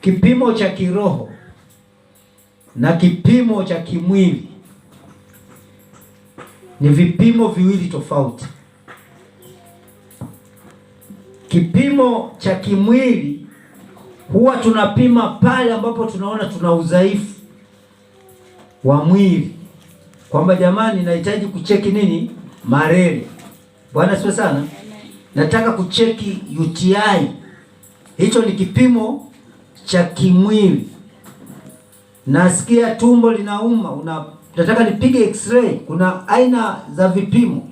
Kipimo cha kiroho na kipimo cha kimwili ni vipimo viwili tofauti. Kipimo cha kimwili huwa tunapima pale ambapo tunaona tuna udhaifu wa mwili, kwamba jamani, nahitaji kucheki nini, malaria. Bwana sifa sana. Nataka kucheki UTI. Hicho ni kipimo cha kimwili. Nasikia tumbo linauma, nataka nipige x-ray. Kuna aina za vipimo.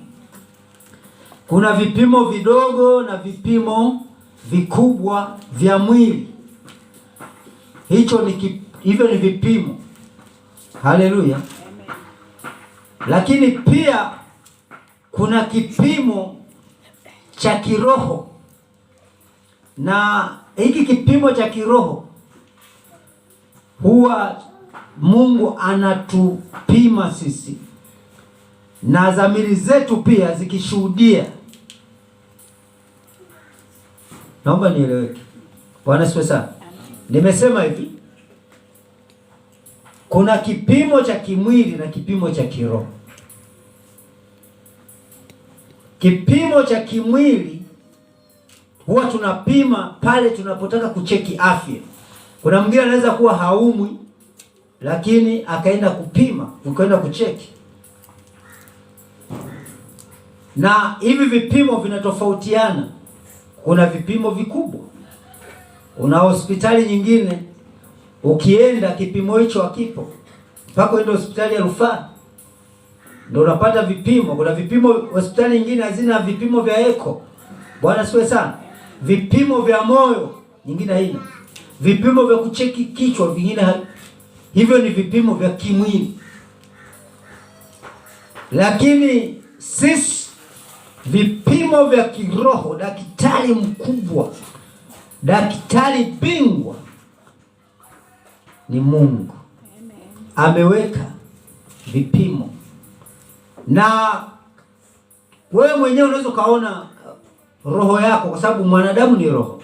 Kuna vipimo vidogo na vipimo vikubwa vya mwili. Hivyo ni vipimo. Haleluya. Lakini pia kuna kipimo cha kiroho, na hiki kipimo cha kiroho huwa Mungu anatupima sisi na dhamiri zetu pia zikishuhudia. Naomba nieleweke. Bwana sifa sana. Nimesema hivi, kuna kipimo cha kimwili na kipimo cha kiroho. Kipimo cha kimwili huwa tunapima pale tunapotaka kucheki afya. Kuna mwingine anaweza kuwa haumwi, lakini akaenda kupima, ukaenda kucheki. Na hivi vipimo vinatofautiana. Kuna vipimo vikubwa. Una hospitali nyingine ukienda kipimo hicho hakipo, mpaka uende hospitali ya rufaa ndio unapata vipimo. Kuna vipimo hospitali nyingine hazina vipimo vya eko. Bwana siwe sana. Vipimo vya moyo nyingine haina. Vipimo vya kucheki kichwa vingine hivyo ni vipimo vya kimwili. Lakini sisi vipimo vya kiroho, daktari mkubwa, daktari bingwa ni Mungu. Ameweka vipimo, na wewe mwenyewe unaweza kaona roho yako, kwa sababu mwanadamu ni roho.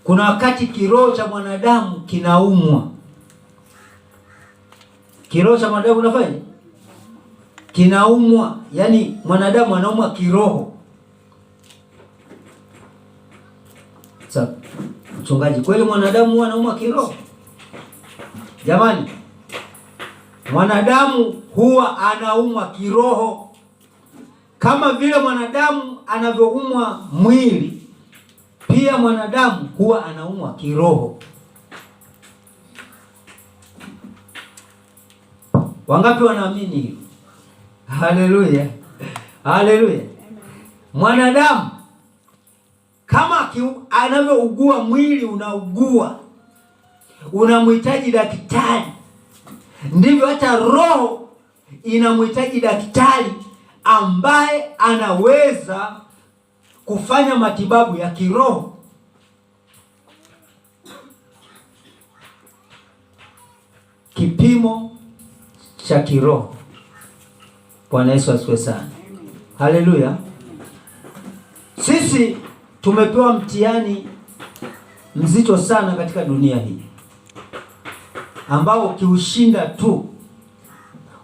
Kuna wakati kiroho cha mwanadamu kinaumwa. Kiroho cha mwanadamu unafanya kinaumwa, yani mwanadamu anaumwa kiroho. Sasa mchungaji, kweli mwanadamu huwa anaumwa kiroho? Jamani, mwanadamu huwa anaumwa kiroho. Kama vile mwanadamu anavyoumwa mwili, pia mwanadamu huwa anaumwa kiroho. Wangapi wanaamini hivyo? Haleluya. Haleluya. Mwanadamu kama anavyougua mwili unaugua, unamhitaji daktari, ndivyo hata roho inamhitaji daktari ambaye anaweza kufanya matibabu ya kiroho. Kipimo cha kiroho. Bwana Yesu asifiwe sana. Haleluya. Sisi tumepewa mtihani mzito sana katika dunia hii, ambao ukiushinda tu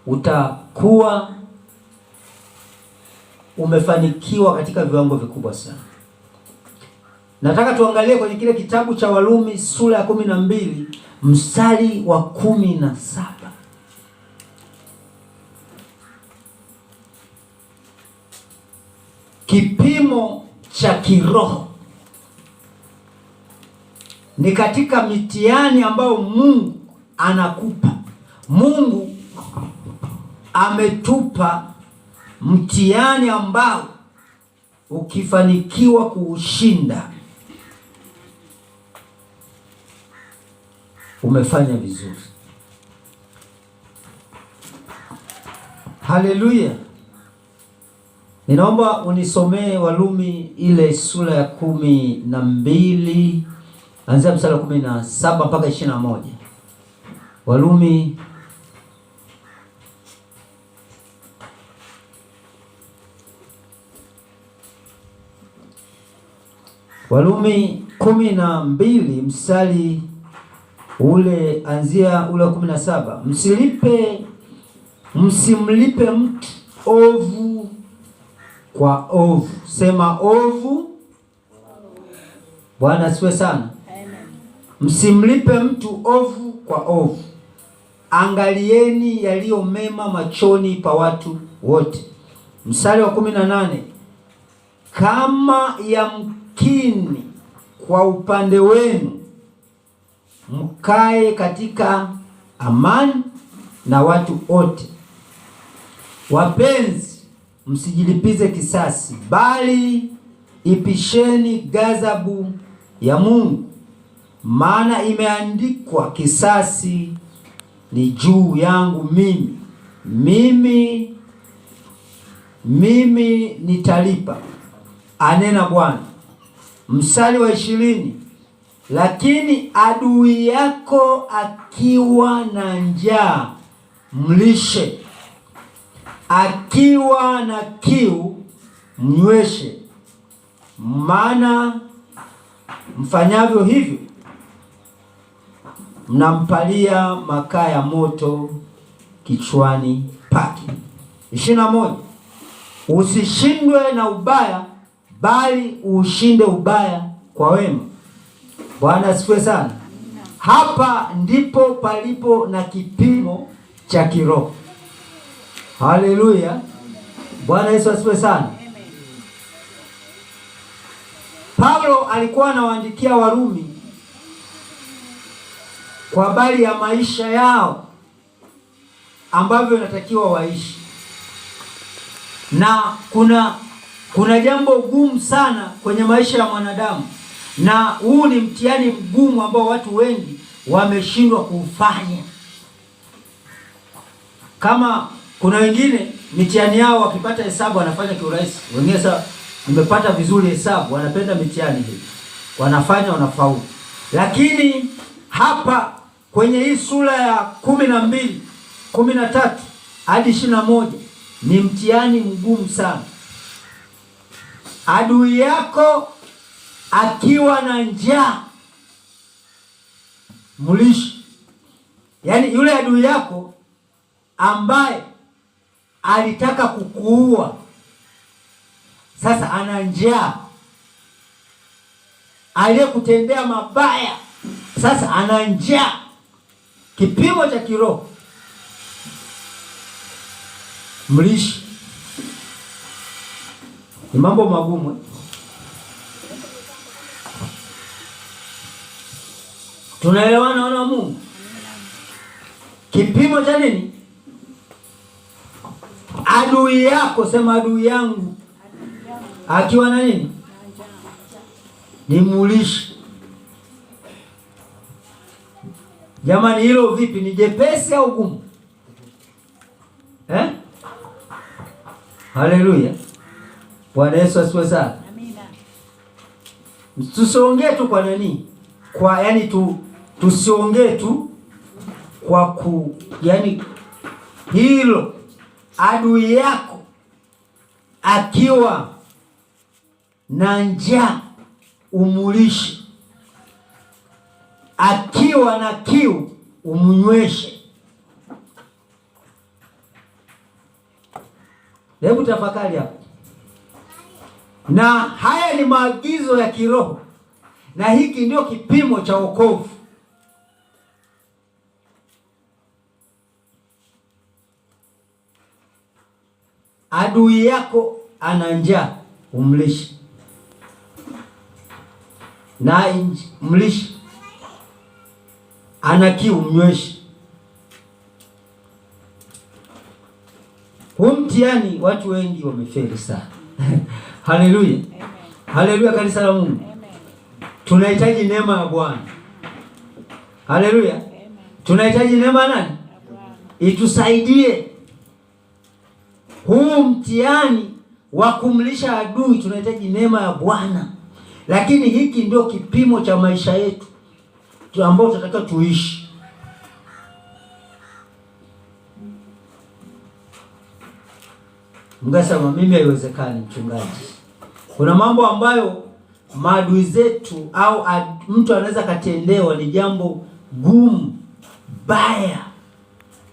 utakuwa umefanikiwa katika viwango vikubwa sana. Nataka tuangalie kwenye kile kitabu cha Warumi sura ya 12 mstari wa 17. Kipimo cha kiroho ni katika mitihani ambayo Mungu anakupa. Mungu ametupa mtihani ambao ukifanikiwa kuushinda umefanya vizuri. Haleluya. Ninaomba unisomee Warumi ile sura ya 12 anzia mstari wa 17 mpaka 21. Warumi Warumi 12 mstari ule anzia ule 17. Msimlipe mtu ovu kwa ovu. Sema ovu. Bwana asifiwe sana. Msimlipe mtu ovu kwa ovu. Angalieni yaliyo mema machoni pa watu wote. Mstari wa 18. Kama yamkini kwa upande wenu mkae katika amani na watu wote. Wapenzi, msijilipize kisasi, bali ipisheni ghadhabu ya Mungu, maana imeandikwa, kisasi ni juu yangu mimi nitalipa, anena Bwana. Mstari wa 20. Lakini adui yako akiwa na njaa mlishe, akiwa na kiu mnyweshe, maana mfanyavyo hivyo mnampalia makaa ya moto kichwani pake. 21. Usishindwe na ubaya, bali ushinde ubaya kwa wema. Bwana asifiwe sana. Hapa ndipo palipo na kipimo cha kiroho. Haleluya. Bwana Yesu asifiwe sana. Paulo alikuwa anawaandikia Warumi kwa habari ya maisha yao ambavyo inatakiwa waishi, na kuna jambo gumu sana kwenye maisha ya mwanadamu, na huu ni mtihani mgumu ambao watu wengi wameshindwa kuufanya. Kama kuna wengine mitihani yao wakipata hesabu wanafanya kiurahisi, wengine sasa nimepata vizuri hesabu, wanapenda mitihani hii, wanafanya, wanafaulu. Lakini hapa kwenye hii sura ya 12, 13 hadi 21 ni mtihani mgumu sana. Adui yako akiwa na njaa mlishi. Yaani yule adui yako ambaye alitaka kukuua sasa ana njaa, aliyekutendea mabaya sasa ana njaa. Kipimo cha kiroho, mlishi. Ni mambo magumu. Tunaelewana wana wa Mungu? Kipimo cha nini? Adui yako, sema adui yangu akiwa na nini? Ni mulishi. Jamani, hilo vipi? Ni jepesi au gumu? Haleluya. Bwana Yesu asifiwe sana. Amina. Tusiongee tu kwa nani? Kwa yani tusiongee tu kwa yani hilo adui yako akiwa na njaa umulishi, akiwa na kiu umnyweshe. Hebu tafakari hapo. Na haya ni maagizo ya kiroho, na hiki ndio kipimo cha wokovu. Adui yako ana njaa umlishi, na mlishi ana kiu mnyweshi. Huu mtihani watu wengi wamefeli sana. Haleluya. Haleluya, kanisa la Mungu. Tunahitaji neema ya Bwana. Haleluya. Tunahitaji neema ya nani? Itusaidie. Huu mtihani wa kumlisha adui, tunahitaji neema ya Bwana. Lakini hiki ndio kipimo cha maisha yetu ambao tunataka tuishi. Mngesema mimi haiwezekani mchungaji. Kuna mambo ambayo maadui zetu au mtu anaweza katendewa ni jambo gumu, baya,